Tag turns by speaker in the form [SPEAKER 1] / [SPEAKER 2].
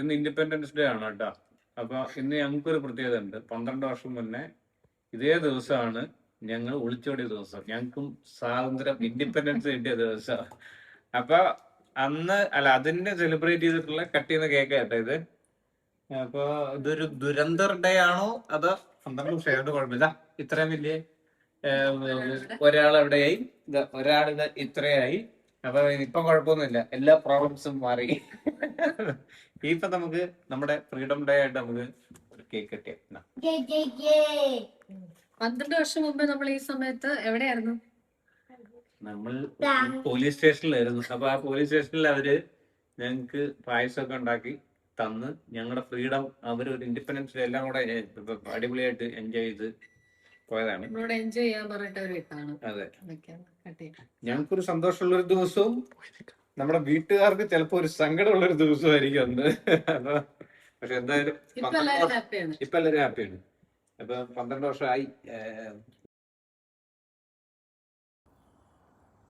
[SPEAKER 1] ഇന്ന് independence day ആണ് കേട്ടോ. അപ്പൊ ഇന്ന് ഞങ്ങൾക്കൊരു പ്രത്യേകത ഉണ്ട്. 12 വർഷം മുന്നേ ഇതേ ദിവസമാണ് ഞങ്ങൾ ഒളിച്ചോടിയ ദിവസം. ഞങ്ങൾക്കും സ്വാതന്ത്ര്യം, ഇൻഡിപെൻഡൻസ് കിട്ടിയ ദിവസം. അപ്പൊ അന്ന് അല്ല, അതിനെ സെലിബ്രേറ്റ് ചെയ്തിട്ടുള്ള കട്ട് ചെയ്യുന്ന കേക്ക് കേട്ടോ ഇത്. അപ്പൊ ഇതൊരു ദുരന്തർ ഡേ ആണോ അതോ 12 വർഷം ആയതുകൊണ്ട് കുഴപ്പമില്ല. ഇത്രയും വലിയ ഒരാൾ എവിടെയായി, ഒരാളിത് ഇത്രയായി. അപ്പൊ ഇപ്പം കുഴപ്പമൊന്നുമില്ല, എല്ലാ പ്രോബ്ലംസും മാറി. ഇപ്പൊ നമുക്ക് നമ്മുടെ ഫ്രീഡം ഡേ ആയിട്ട് നമുക്ക് ഒരു കേക്ക് കിട്ടിയ
[SPEAKER 2] 12 വർഷം മുമ്പ് നമ്മൾ ഈ സമയത്ത് എവിടെയായിരുന്നു?
[SPEAKER 1] നമ്മൾ പോലീസ് സ്റ്റേഷനിലായിരുന്നു. അപ്പൊ ആ പോലീസ് സ്റ്റേഷനിൽ അവര് ഞങ്ങക്ക് പായസമൊക്കെ ഉണ്ടാക്കി തന്ന് ഞങ്ങളുടെ ഫ്രീഡം, അവരൊരു ഇൻഡിപെൻഡൻസ് ഡേ എല്ലാം കൂടെ അടിപൊളിയായിട്ട് എൻജോയ് ചെയ്ത് പോയതാണ്.
[SPEAKER 2] എൻജോയ് ചെയ്യാൻ പറഞ്ഞിട്ട് ഒരു വീട്ടാണ്.
[SPEAKER 1] അതെ, ഞങ്ങൾക്കൊരു സന്തോഷമുള്ളൊരു ദിവസവും നമ്മുടെ വീട്ടുകാർക്ക് ചിലപ്പോ ഒരു സങ്കടമുള്ളൊരു ദിവസമായിരിക്കും അന്ന്. അപ്പൊ പക്ഷെ എന്തായാലും ഇപ്പൊ എല്ലാവരും ഹാപ്പിയാണ്. അപ്പൊ 12 വർഷമായി